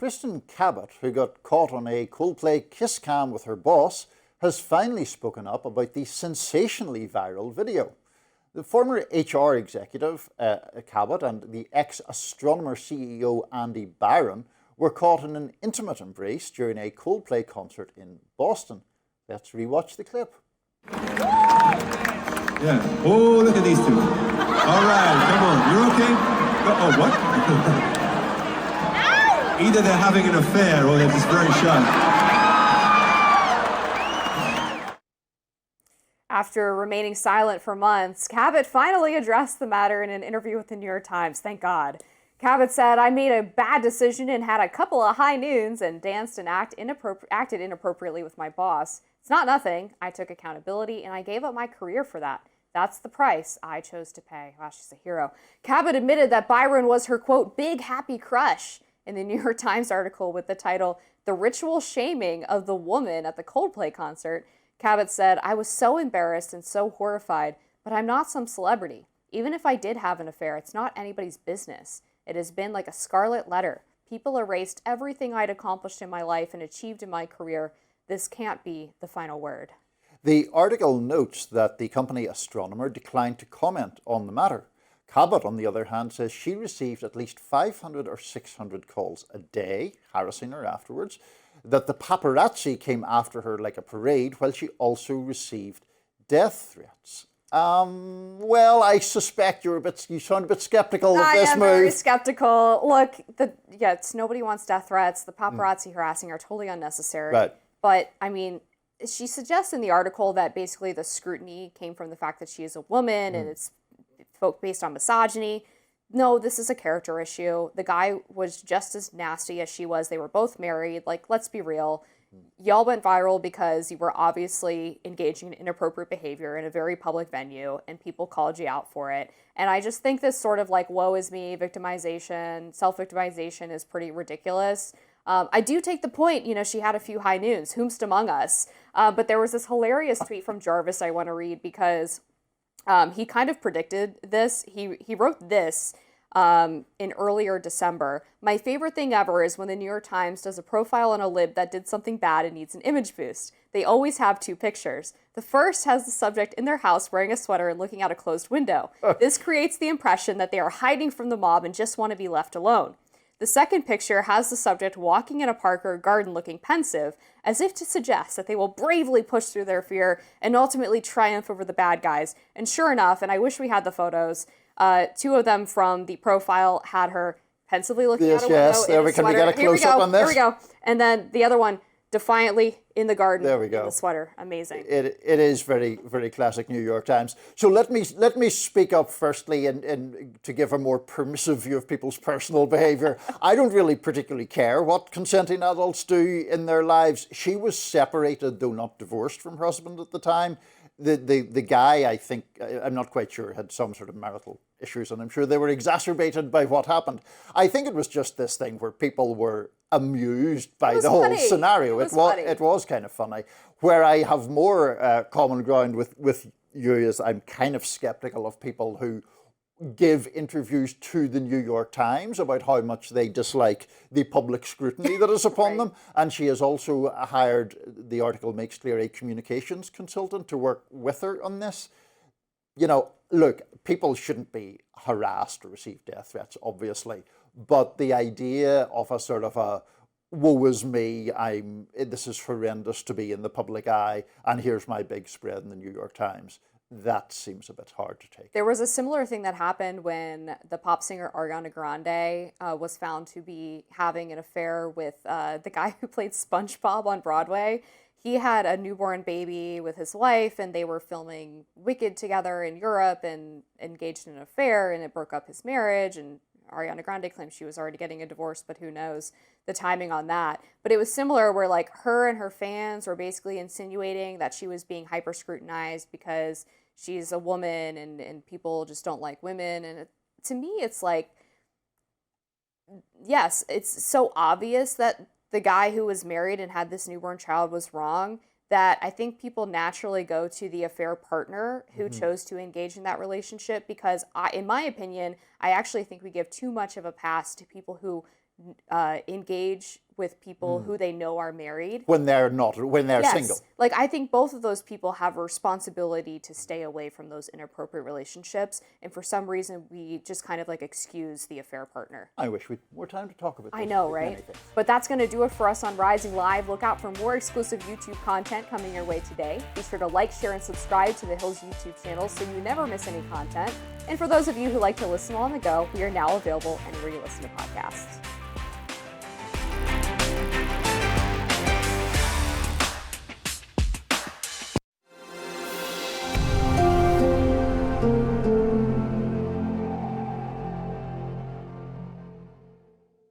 Kristin Cabot, who got caught on a Coldplay kiss cam with her boss, has finally spoken up about the sensationally viral video. The former HR executive, Cabot, and the ex-astronomer CEO, Andy Byron, were caught in an intimate embrace during a Coldplay concert in Boston. Let's rewatch the clip. Yeah. Oh, look at these two. All right, come on. You're okay? Oh, what? Either they're having an affair or they're just very shy. After remaining silent for months, Cabot finally addressed the matter in an interview with the New York Times. Thank God. Cabot said, "I made a bad decision and had a couple of high noons and danced and acted inappropriately with my boss. It's not nothing. I took accountability and I gave up my career for that. That's the price I chose to pay." Wow, she's a hero. Cabot admitted that Byron was her, quote, big happy crush in the New York Times article with the title, "The Ritual Shaming of the Woman at the Coldplay Concert." Cabot said, "I was so embarrassed and so horrified, but I'm not some celebrity. Even if I did have an affair, it's not anybody's business. It has been like a scarlet letter. People erased everything I'd accomplished in my life and achieved in my career. This can't be the final word." The article notes that the company astronomer declined to comment on the matter. Cabot, on the other hand, says she received at least 500 or 600 calls a day, harassing her afterwards, that the paparazzi came after her like a parade, while she also received death threats. Well, I suspect you sound a bit skeptical of this move. I am very skeptical. Look, nobody wants death threats. The paparazzi harassing are totally unnecessary. Right. But, I mean, she suggests in the article that basically the scrutiny came from the fact that she is a woman and it's based on misogyny. No, this is a character issue. The guy was just as nasty as she was. They were both married. Like, let's be real. Y'all went viral because you were obviously engaging in inappropriate behavior in a very public venue and people called you out for it. And I just think this sort of like woe is me, victimization, self-victimization is pretty ridiculous. I do take the point, she had a few high noons, whomst among us. But there was this hilarious tweet from Jarvis I want to read because he kind of predicted this. He wrote this in earlier December. "My favorite thing ever is when the New York Times does a profile on a lib that did something bad and needs an image boost. They always have two pictures. The first has the subject in their house wearing a sweater and looking out a closed window. This creates the impression that they are hiding from the mob and just want to be left alone. The second picture has the subject walking in a park or garden looking pensive, as if to suggest that they will bravely push through their fear and ultimately triumph over the bad guys. And sure enough, and I wish we had the photos, two of them from the profile had her pensively looking out a window in a sweater. Can we get a close-up on this? Here we go. And then the other one, defiantly in the garden in the sweater. Amazing. It is very, very classic New York Times. So let me speak up firstly and to give a more permissive view of people's personal behaviour. I don't really particularly care what consenting adults do in their lives. She was separated, though not divorced, from her husband at the time. The guy, I think, I'm not quite sure, had some sort of marital issues, and I'm sure they were exacerbated by what happened. I think it was just this thing where people were amused by the whole scenario. It was kind of funny. Where I have more common ground with you is I'm kind of skeptical of people who give interviews to the New York Times about how much they dislike the public scrutiny that is upon them. And she has also hired, the article makes clear, a communications consultant to work with her on this. Look, people shouldn't be harassed or receive death threats, obviously. But the idea of a sort of a woe is me, this is horrendous to be in the public eye, and here's my big spread in the New York Times, that seems a bit hard to take. There was a similar thing that happened when the pop singer Ariana Grande was found to be having an affair with the guy who played SpongeBob on Broadway. He had a newborn baby with his wife, and they were filming Wicked together in Europe and engaged in an affair, and it broke up his marriage. And Ariana Grande claims she was already getting a divorce, but who knows the timing on that. But it was similar where like her and her fans were basically insinuating that she was being hyper scrutinized because she's a woman and people just don't like women. And to me, it's like, yes, it's so obvious that the guy who was married and had this newborn child was wrong that I think people naturally go to the affair partner who chose to engage in that relationship because in my opinion, I actually think we give too much of a pass to people who engage with people who they know are married. When they're Yes. single. Like, I think both of those people have a responsibility to stay away from those inappropriate relationships. And for some reason, we just kind of like excuse the affair partner. I wish we had more time to talk about this. I know, like right? many things. But that's going to do it for us on Rising Live. Look out for more exclusive YouTube content coming your way today. Be sure to like, share, and subscribe to the Hills YouTube channel so you never miss any content. And for those of you who like to listen on the go, we are now available anywhere you listen to podcasts.